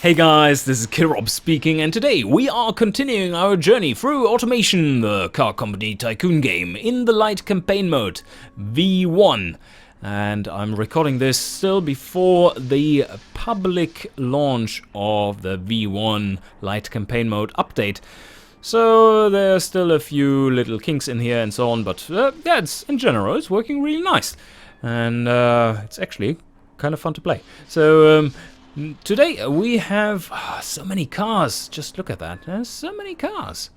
Hey guys, this is Kirob speaking, and today we are continuing our journey through Automation, the car company tycoon game, in the light campaign mode, V1. And I'm recording this still before the public launch of the V1 light campaign mode update. So there's still a few little kinks in here and so on, but yeah, in general, it's working really nice. And it's actually kind of fun to play. So today we have so many cars. Just look at that. There's so many cars.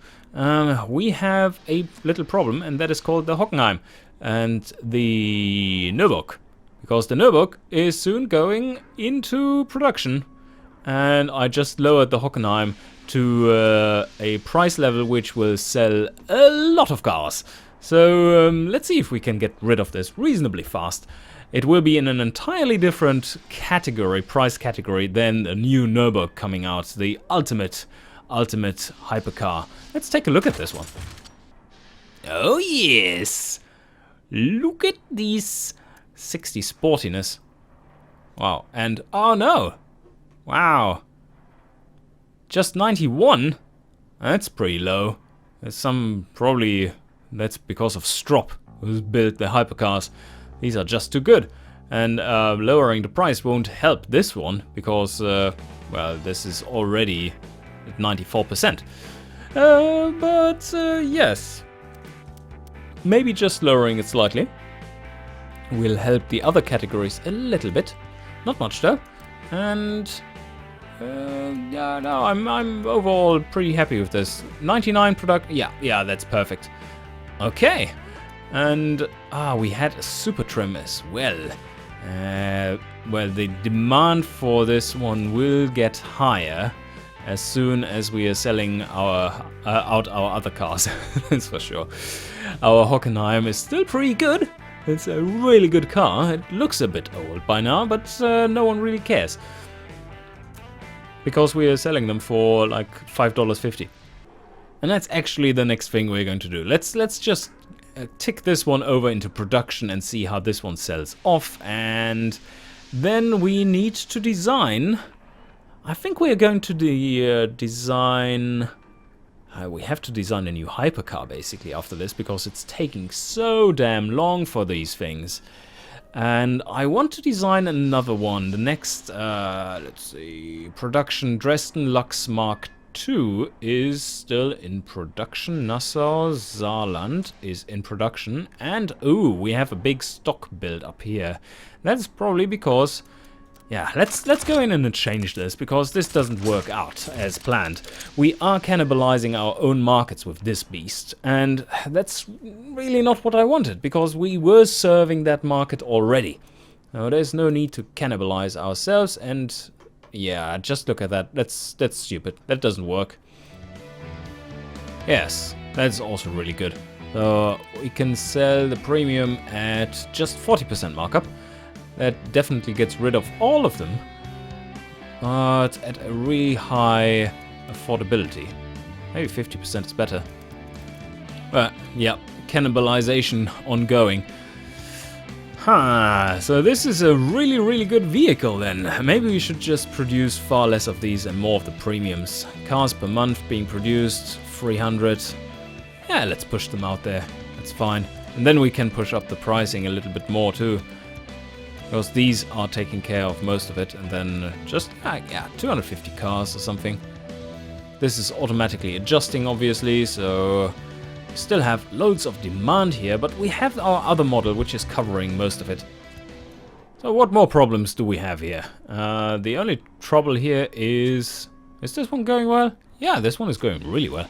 We have a little problem, and that is called the Hockenheim and the Nürburg, because the Nürburg is soon going into production, and I just lowered the Hockenheim to a price level which will sell a lot of cars. So let's see if we can get rid of this reasonably fast. It will be in an entirely different category, price category, than the new Nürburg coming out, the ultimate hypercar. Let's take a look at this one. Oh yes! Look at this 60 sportiness. Wow, and oh no! Wow. Just 91? That's pretty low. There's some, probably, that's because of Strop, who's built the hypercars. These are just too good. And lowering the price won't help this one, because, well, this is already at 94%. Yes. Maybe just lowering it slightly will help the other categories a little bit. Not much though. And yeah, no, I'm overall pretty happy with this. 99 product, yeah, that's perfect. Okay, and we had a super trim as well. Well, the demand for this one will get higher as soon as we are selling our other cars. That's for sure. Our Hockenheim is still pretty good. It's a really good car. It looks a bit old by now, but no one really cares, because we are selling them for like $5.50. And that's actually the next thing we're going to do. Let's just tick this one over into production and see how this one sells off. And then we need to design. I think we're going to design. We have to design a new hypercar basically after this, because it's taking so damn long for these things. And I want to design another one. The next, let's see, production Dresden Lux Mark II is still in production. Nassau Saarland is in production. And, ooh, we have a big stock build up here. That's probably because, yeah, let's go in and change this, because this doesn't work out as planned. We are cannibalizing our own markets with this beast, and that's really not what I wanted, because we were serving that market already. Now, there's no need to cannibalize ourselves, and yeah, just look at that. That's stupid. That doesn't work. Yes, that's also really good. So we can sell the premium at just 40% markup. That definitely gets rid of all of them, but at a really high affordability. Maybe 50% is better. But yeah, cannibalization ongoing. So this is a really good vehicle then. Maybe we should just produce far less of these and more of the premiums. Cars per month being produced, 300. Yeah, let's push them out there. That's fine. And then we can push up the pricing a little bit more too, because these are taking care of most of it. And then just, yeah, 250 cars or something. This is automatically adjusting, obviously, so we still have loads of demand here, but we have our other model, which is covering most of it. So what more problems do we have here? The only trouble here is this one going well? Yeah, this one is going really well.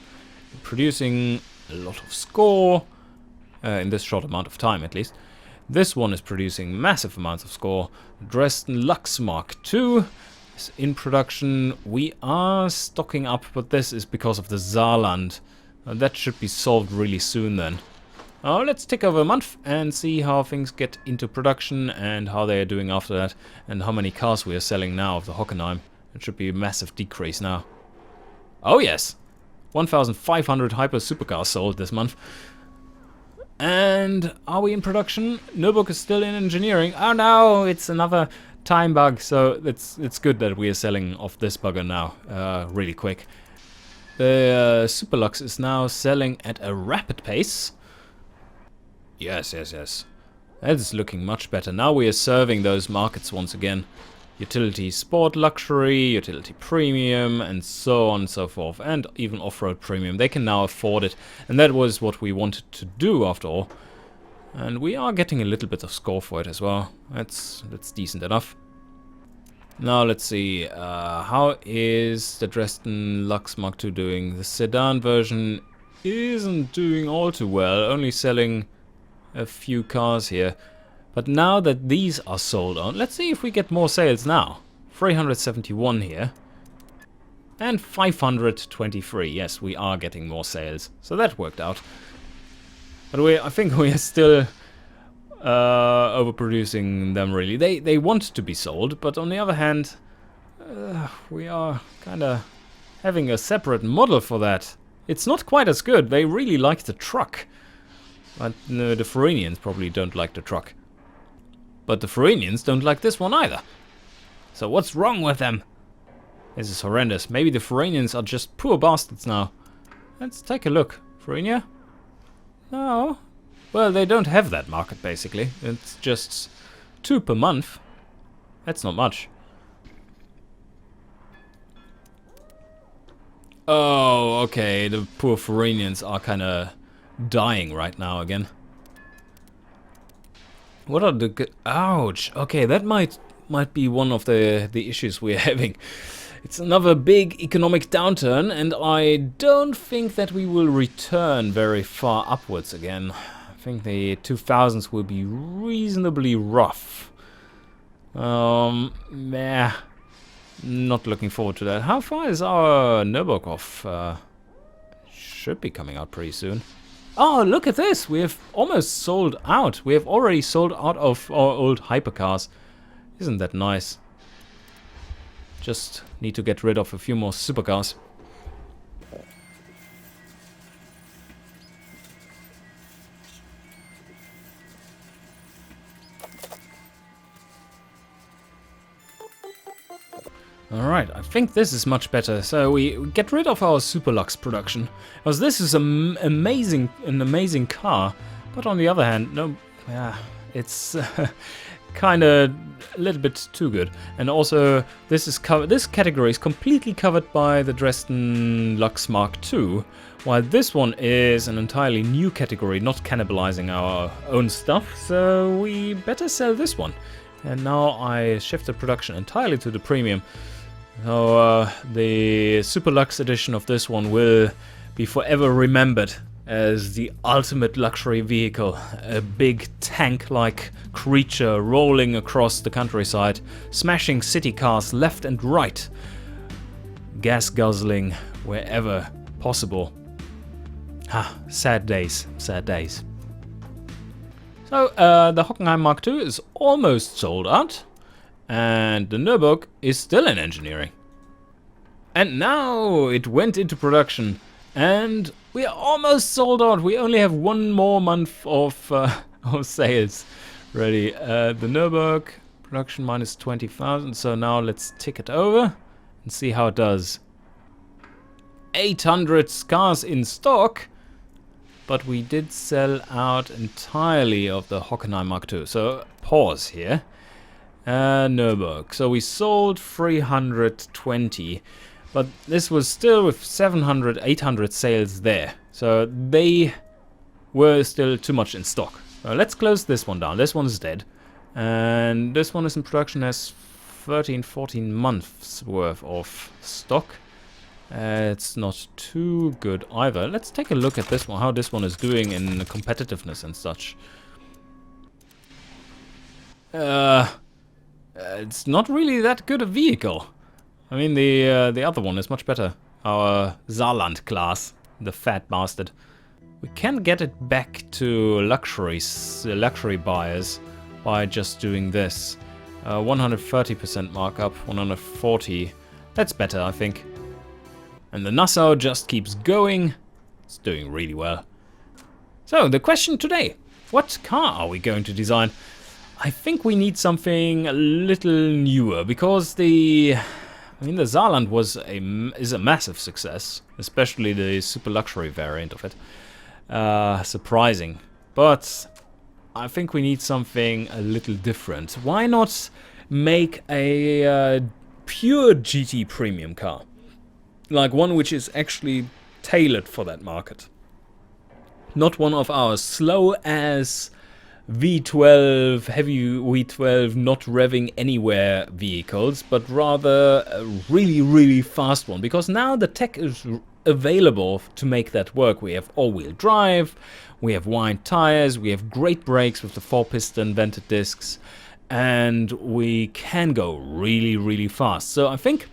Producing a lot of score, in this short amount of time at least. This one is producing massive amounts of score. Dresden Lux Mark II is in production. We are stocking up, but this is because of the Saarland. That should be solved really soon then. Let's tick over a month and see how things get into production and how they are doing after that, and how many cars we are selling now of the Hockenheim. It should be a massive decrease now. Oh yes! 1,500 hyper supercars sold this month. And are we in production? Nürburg is still in engineering. Oh no, it's another time bug, so it's good that we are selling off this bugger now really quick. The Superlux is now selling at a rapid pace. Yes. That's looking much better. Now we are serving those markets once again. Utility Sport Luxury, Utility Premium, and so on and so forth. And even Off-Road Premium. They can now afford it. And that was what we wanted to do after all. And we are getting a little bit of score for it as well. That's decent enough. Now let's see. How is the Dresden Lux Mark II doing? The sedan version isn't doing all too well. Only selling a few cars here. But now that these are sold on, let's see if we get more sales now. 371 here. And 523. Yes, we are getting more sales. So that worked out. But I think we are still overproducing them really. They want to be sold, but on the other hand, we are kind of having a separate model for that. It's not quite as good. They really like the truck. But no, the Faranians probably don't like the truck. But the Faranians don't like this one either. So what's wrong with them? This is horrendous. Maybe the Faranians are just poor bastards now. Let's take a look. Farania? No. Well, they don't have that market basically. It's just 2 per month. That's not much. Oh, okay. The poor Faranians are kind of dying right now again. What are the good... Ouch. Okay, that might be one of the issues we're having. It's another big economic downturn, and I don't think that we will return very far upwards again. I think the 2000s will be reasonably rough. Meh. Not looking forward to that. How far is our Nürburgring? Should be coming out pretty soon. Oh, look at this! We have almost sold out. We have already sold out of our old hypercars. Isn't that nice? Just need to get rid of a few more supercars. Alright, I think this is much better. So we get rid of our Superlux production. Because this is an amazing car. But on the other hand, no, yeah, it's kind of a little bit too good. And also, this category is completely covered by the Dresden Lux Mark II. While this one is an entirely new category, not cannibalizing our own stuff. So we better sell this one. And now I shift the production entirely to the premium. So the Superlux edition of this one will be forever remembered as the ultimate luxury vehicle. A big tank-like creature rolling across the countryside, smashing city cars left and right, gas guzzling wherever possible. Ah, sad days, sad days. So the Hockenheim Mark II is almost sold out. And the Nürburgring is still in engineering. And now it went into production. And we are almost sold out. We only have 1 more month of sales ready. The Nürburgring production minus 20,000. So now let's tick it over and see how it does. 800 cars in stock. But we did sell out entirely of the Hockenheim Mark II. So pause here. Nürburgring. So we sold 320, but this was still with 700, 800 sales there. So they were still too much in stock. Let's close this one down. This one is dead. And this one is in production, has 13, 14 months worth of stock. It's not too good either. Let's take a look at this one, how this one is doing in competitiveness and such. It's not really that good a vehicle. I mean, the other one is much better. Our Saarland class, the fat bastard. We can get it back to luxury buyers by just doing this. 130% markup, 140. That's better, I think. And the Nassau just keeps going. It's doing really well. So, the question today. What car are we going to design? I think we need something a little newer, because the Saarland is a massive success, especially the super luxury variant of it. Surprising, but I think we need something a little different. Why not make a pure GT premium car, like one which is actually tailored for that market, not one of our slow as V12, heavy V12, not revving anywhere vehicles, but rather a really, really fast one. Because now the tech is available to make that work. We have all-wheel drive, we have wide tires, we have great brakes with the 4-piston vented discs, and we can go really, really fast. So I think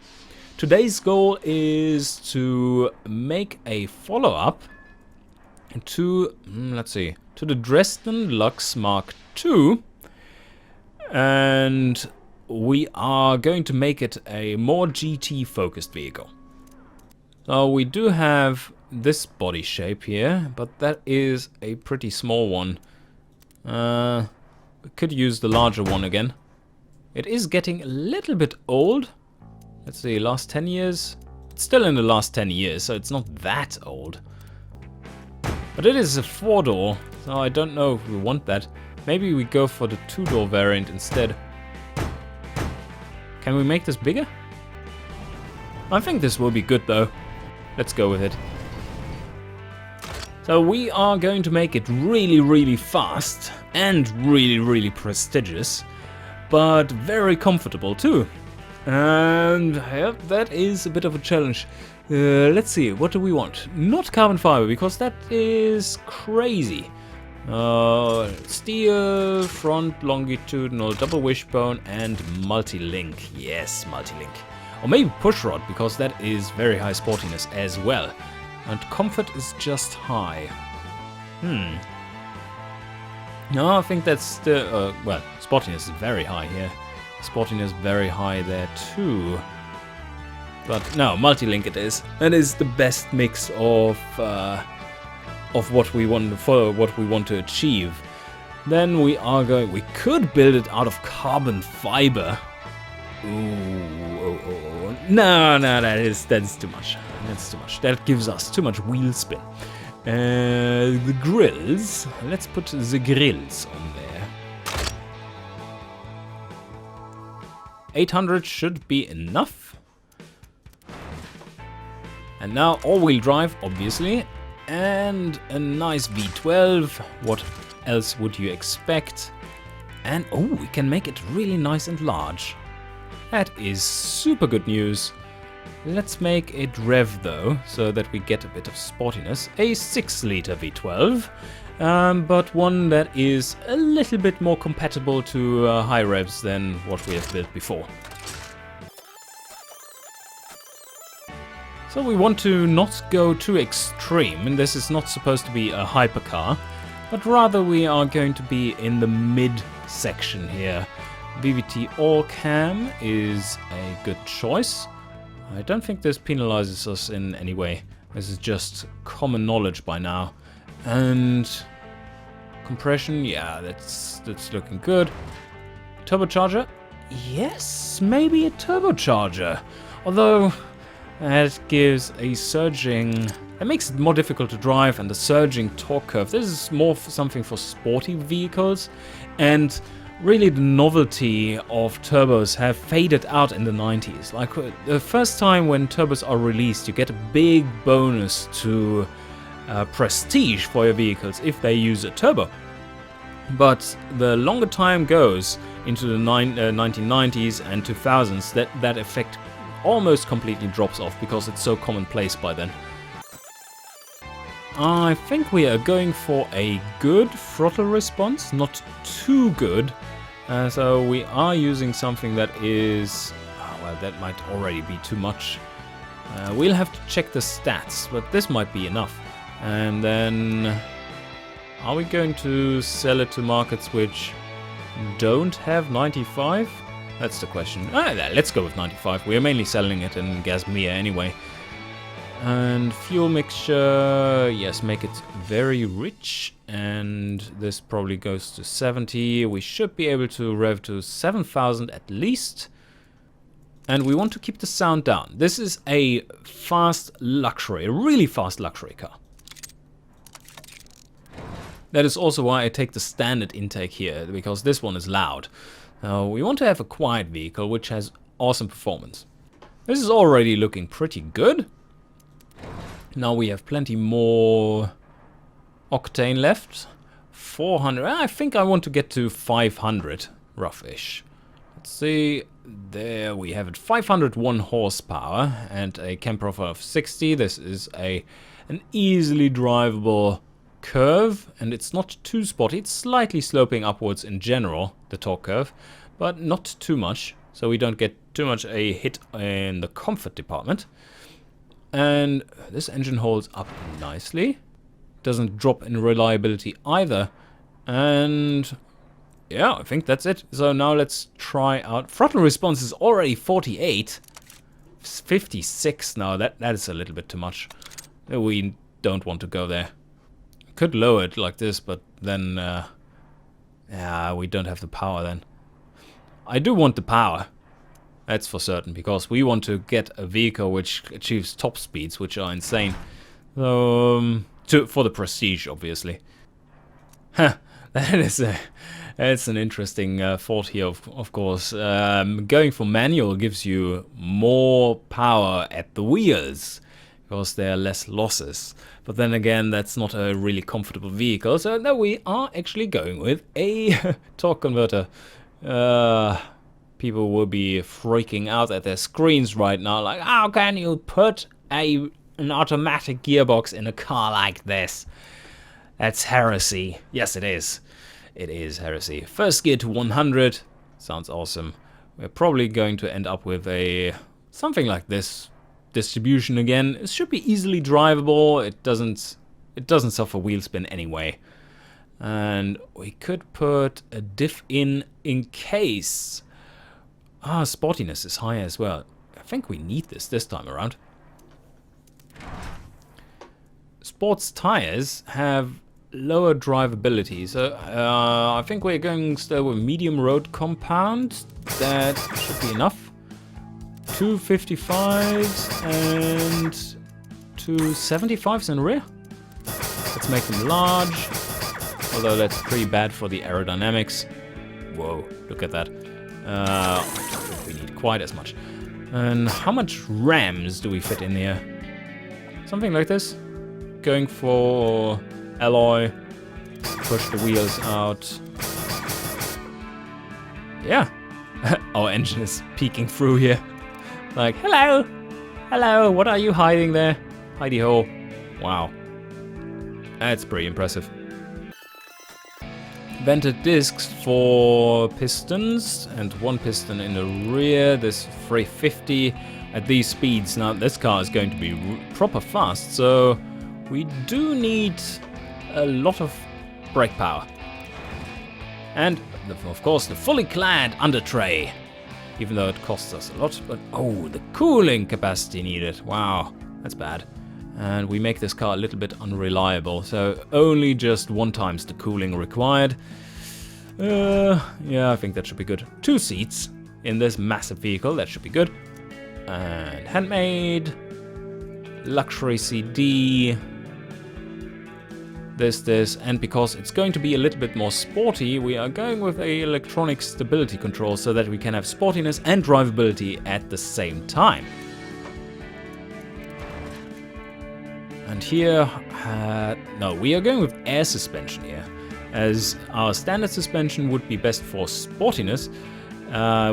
today's goal is to make a follow-up to, let's see, to the Dresden Lux Mark II, and we are going to make it a more GT focused vehicle. So we do have this body shape here, but that is a pretty small one. We could use the larger one again. It is getting a little bit old. Let's see, last 10 years? It's still in the last 10 years, so it's not that old. But it is a 4-door, so I don't know if we want that. Maybe we go for the 2-door variant instead. Can we make this bigger? I think this will be good though. Let's go with it. So we are going to make it really, really fast and really, really prestigious, but very comfortable too. And yeah, that is a bit of a challenge. Let's see, what do we want? Not carbon fiber, because that is crazy. Steel, front longitudinal, double wishbone, and multi-link. Yes, multi-link. Or maybe pushrod, because that is very high sportiness as well. And comfort is just high. No, I think that's the... well, sportiness is very high here. Sportiness very high there too. But no, multi-link it is. That is the best mix of what we want to achieve. Then we are going. We could build it out of carbon fiber. Ooh, no, that's too much. That's too much. That gives us too much wheel spin. The grills. Let's put the grills on there. 800 should be enough. And now all-wheel drive, obviously, and a nice V12. What else would you expect? And oh, we can make it really nice and large. That is super good news. Let's make it rev though, so that we get a bit of sportiness. A 6-liter V12, but one that is a little bit more compatible to high revs than what we have built before. So we want to not go too extreme, and this is not supposed to be a hypercar, but rather we are going to be in the mid section here. VVT all cam is a good choice. I don't think this penalizes us in any way. This is just common knowledge by now. And compression, yeah, that's looking good. Turbocharger? Yes, maybe a turbocharger. Although that gives a surging... That makes it more difficult to drive, and the surging torque curve. This is more something for sporty vehicles, and really the novelty of turbos have faded out in the 90s. Like the first time when turbos are released, you get a big bonus to prestige for your vehicles if they use a turbo. But the longer time goes into the 1990s and 2000s, that effect almost completely drops off because it's so commonplace by then. I think we are going for a good throttle response, not too good. So we are using something that is... well, that might already be too much. We'll have to check the stats, but this might be enough. And then... are we going to sell it to markets which don't have 95? That's the question. Let's go with 95. We are mainly selling it in Gazmia anyway. And fuel mixture, yes, make it very rich. And this probably goes to 70. We should be able to rev to 7,000 at least. And we want to keep the sound down. This is a fast luxury, a really fast luxury car. That is also why I take the standard intake here, because this one is loud. We want to have a quiet vehicle which has awesome performance. This is already looking pretty good. Now we have plenty more octane left. 400. I think I want to get to 500, roughish. Let's see. There we have it. 501 horsepower and a cam profile of 60. This is an easily drivable curve, and it's not too spotty. It's slightly sloping upwards in general, the torque curve, but not too much, so we don't get too much a hit in the comfort department. And this engine holds up nicely. Doesn't drop in reliability either. And yeah, I think that's it. So now let's try out. Throttle response is already 48. 56 now. That is a little bit too much. We don't want to go there. Could lower it like this, but then yeah, we don't have the power then. I do want the power. That's for certain, because we want to get a vehicle which achieves top speeds, which are insane. So, for the prestige, obviously. Huh, that's an interesting thought here, of course. Going for manual gives you more power at the wheels, because there are less losses. But then again, that's not a really comfortable vehicle, so no, we are actually going with a torque converter. People will be freaking out at their screens right now, like, how can you put an automatic gearbox in a car like this? That's heresy. Yes, it is. It is heresy. First gear to 100. Sounds awesome. We're probably going to end up with something like this distribution again. It should be easily drivable. It doesn't suffer wheel spin anyway. And we could put a diff in case. Sportiness is high as well. I think we need this time around. Sports tires have lower drivability, so I think we're going still with medium road compound. That should be enough. 255s and 275s in rear. Let's make them large, although that's pretty bad for the aerodynamics. Whoa, look at that. I don't think we need quite as much. And how much rams do we fit in here? Something like this. Going for alloy. Push the wheels out. Yeah. Our engine is peeking through here. Like, hello! Hello, what are you hiding there? Hidey ho. Wow. That's pretty impressive. Vented discs for pistons and one piston in the rear. This 350 at these speeds. Now this car is going to be proper fast, so we do need a lot of brake power. And of course the fully clad under tray, even though it costs us a lot. But oh, the cooling capacity needed. Wow, that's bad. And we make this car a little bit unreliable, so only just 1 times the cooling required. Yeah, I think that should be good. 2 seats in this massive vehicle, that should be good. And handmade, luxury CD, this, and because it's going to be a little bit more sporty, we are going with a electronic stability control so that we can have sportiness and drivability at the same time. And here, no, we are going with air suspension here, as our standard suspension would be best for sportiness,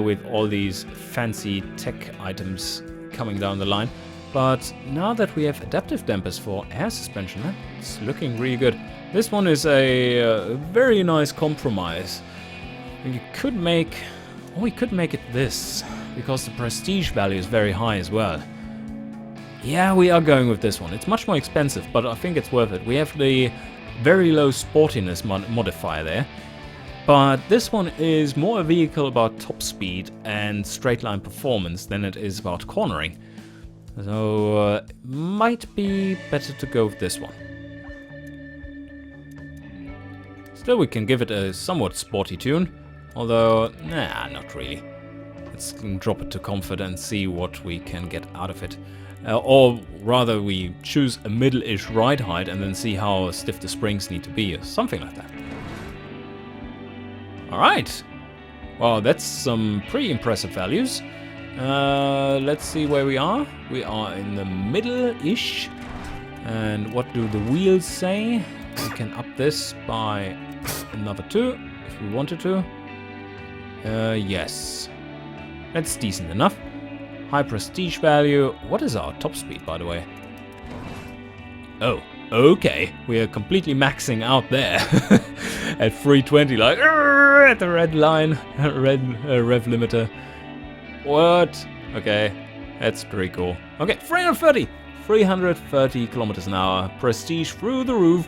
with all these fancy tech items coming down the line. But now that we have adaptive dampers for air suspension, it's looking really good. This one is a very nice compromise. We could make it this, because the prestige value is very high as well. Yeah, we are going with this one. It's much more expensive, but I think it's worth it. We have the very low sportiness modifier there. But this one is more a vehicle about top speed and straight line performance than it is about cornering. So might be better to go with this one. Still, we can give it a somewhat sporty tune, although, nah, not really. Let's drop it to comfort and see what we can get out of it. Or rather, we choose a middle-ish ride height and then see how stiff the springs need to be, or something like that. Alright. Well, that's some pretty impressive values. Let's see where we are. We are in the middle-ish. And what do the wheels say? We can up this by another 2 if we wanted to. Yes. That's decent enough. High prestige value. What is our top speed, by the way? Oh, okay. We are completely maxing out there. At 320, like, at the red line. Red rev limiter. What? Okay. That's pretty cool. Okay, 330. 330 kilometers an hour. Prestige through the roof.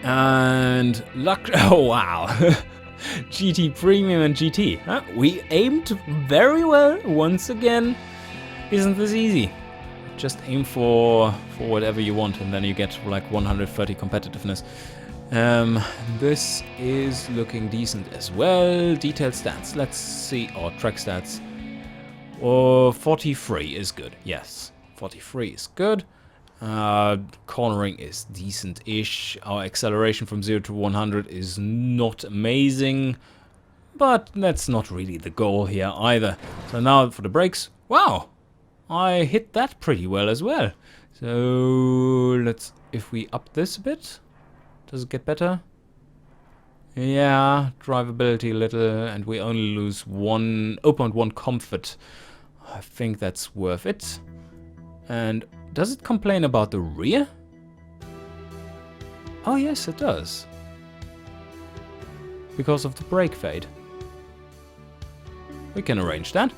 And luck. Oh, wow. GT Premium and GT. Huh? We aimed very well once again. Isn't this easy? Just aim for whatever you want, and then you get like 130 competitiveness. This is looking decent as well. Detailed stats. Let's see our track stats. 43 is good. Yes, 43 is good. Cornering is decent-ish. Our acceleration from 0 to 100 is not amazing, but that's not really the goal here either. So now for the brakes. Wow, I hit that pretty well as well. So let's, if we up this a bit, does it get better? Yeah, drivability a little, and we only lose 0.1 comfort. I think that's worth it. And does it complain about the rear? Oh yes, it does. Because of the brake fade. We can arrange that.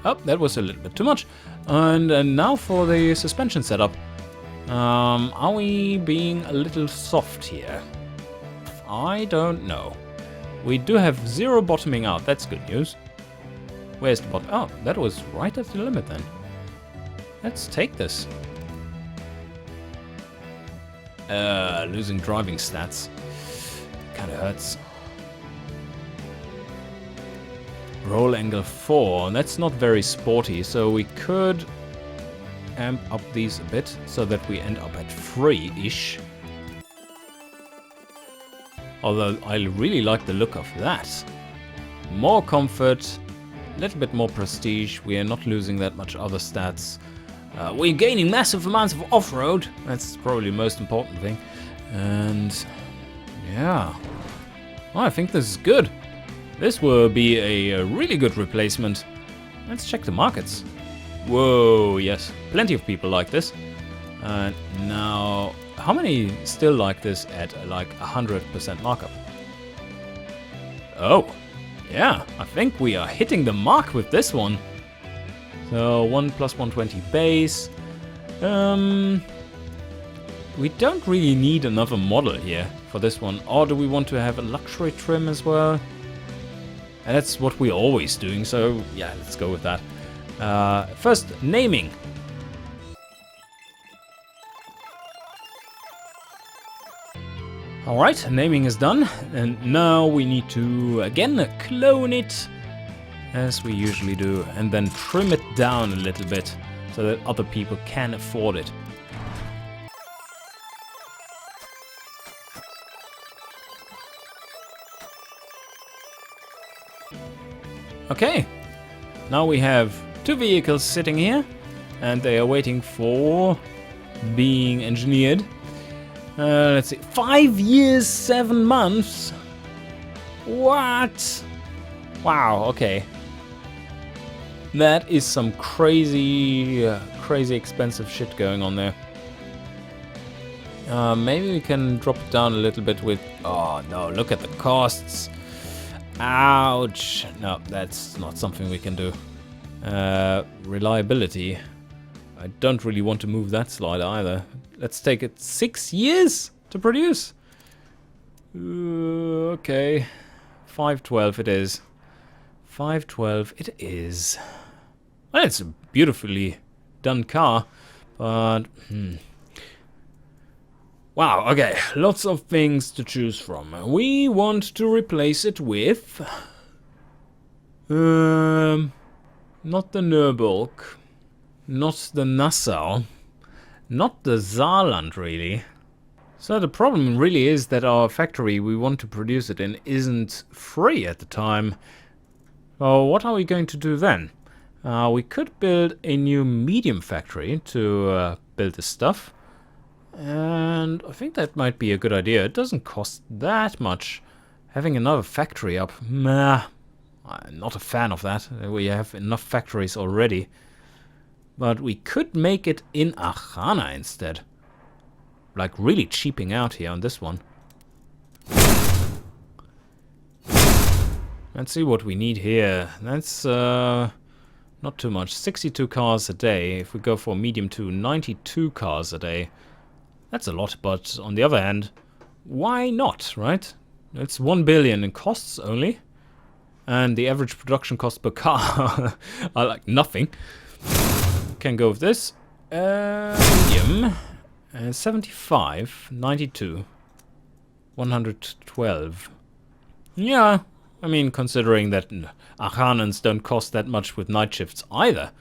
Oh, that was a little bit too much. And now for the suspension setup. Are we being a little soft here? I don't know. We do have 0 bottoming out. That's good news. Where's the bottom? Oh, that was right at the limit then. Let's take this. Losing driving stats. Kinda hurts. Roll angle 4. That's not very sporty, so we could amp up these a bit so that we end up at 3-ish. Although I really like the look of that. More comfort, a little bit more prestige. We are not losing that much other stats. We're gaining massive amounts of off-road. That's probably the most important thing. And yeah, well, I think this is good. This will be a really good replacement. Let's check the markets. Whoa, yes, plenty of people like this. Now, how many still like this at like 100% markup? Oh, yeah, I think we are hitting the mark with this one. So 1 plus 120 base. We don't really need another model here for this one. Or do we want to have a luxury trim as well? And that's what we're always doing, so yeah, let's go with that. First, naming. Alright, naming is done. And now we need to, again, clone it. As we usually do, and then trim it down a little bit so that other people can afford it. Okay, now we have 2 vehicles sitting here, and they are waiting for being engineered. Let's see, 5 years, 7 months? What? Wow, okay. That is some crazy expensive shit going on there. Maybe we can drop it down a little bit with... Oh no, look at the costs. Ouch. No, that's not something we can do. Reliability. I don't really want to move that slide either. Let's take it 6 years to produce. Okay. 512 it is. 512 it is. Well, it's a beautifully done car, but wow, okay, lots of things to choose from. We want to replace it with not the Nürburg, not the Nassau, not the Saarland really. So the problem really is that our factory we want to produce it in isn't free at the time. So what are we going to do then? We could build a new medium factory to build this stuff. And I think that might be a good idea. It doesn't cost that much. Having another factory up, meh. I'm not a fan of that. We have enough factories already. But we could make it in Achana instead. Like really cheaping out here on this one. Let's see what we need here. That's not too much. 62 cars a day. If we go for medium to 92 cars a day. That's a lot, but on the other hand, why not, right? It's 1 billion in costs only. And the average production cost per car are like nothing. Can go with this. Medium. 75, 92, 112. Yeah, I mean, considering that Achanans don't cost that much with night shifts either,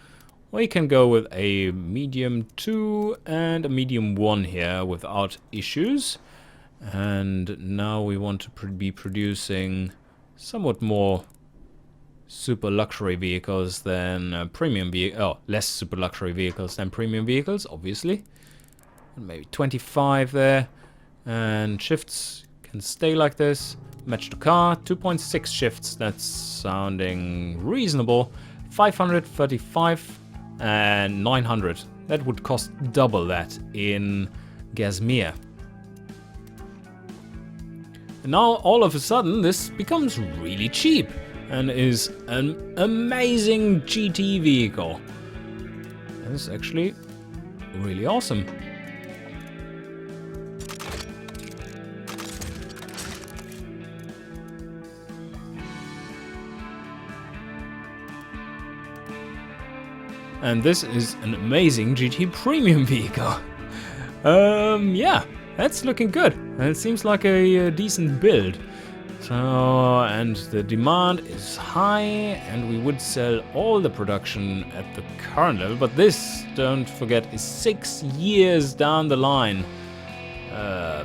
we can go with a medium 2 and a medium 1 here without issues. And now we want to be producing somewhat more super luxury vehicles than premium vehicles. Oh, less super luxury vehicles than premium vehicles, obviously. Maybe 25 there. And shifts can stay like this. Match the car. 2.6 shifts. That's sounding reasonable. 535 and 900. That would cost double that in Gazmir. And now all of a sudden this becomes really cheap and is an amazing GT vehicle. That is actually really awesome. And this is an amazing GT premium vehicle. Yeah, that's looking good. And it seems like a decent build. So, and the demand is high, and we would sell all the production at the current level. But this, don't forget, is 6 years down the line.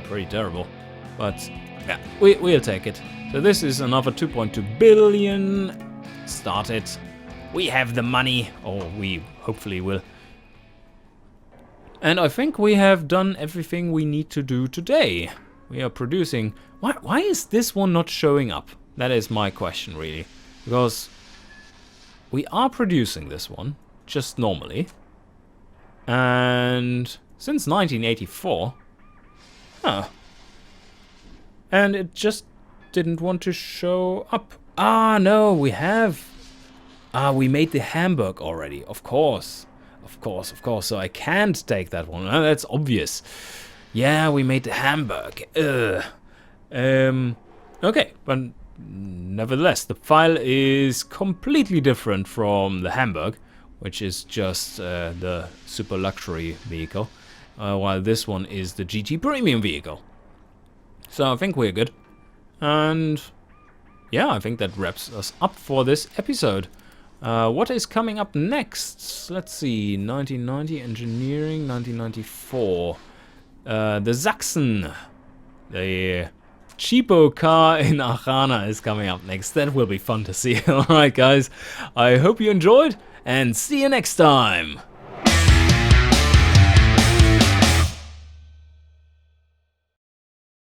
Pretty terrible. But yeah, we'll take it. So this is another 2.2 billion. Start it. We have the money, or we hopefully will. And I think we have done everything we need to do today. We are producing... Why is this one not showing up? That is my question, really. Because we are producing this one, just normally. And since 1984... Huh. And it just didn't want to show up. Ah, no, we have... we made the Hamburg already, of course. Of course, so I can't take that one. That's obvious. Yeah, we made the Hamburg. Okay, but nevertheless, the file is completely different from the Hamburg, which is just the super luxury vehicle, while this one is the GT premium vehicle. So I think we're good. And yeah, I think that wraps us up for this episode. What is coming up next? Let's see, 1990 engineering, 1994. The Sachsen, the cheapo car in Achana is coming up next. That will be fun to see. Alright guys, I hope you enjoyed and see you next time.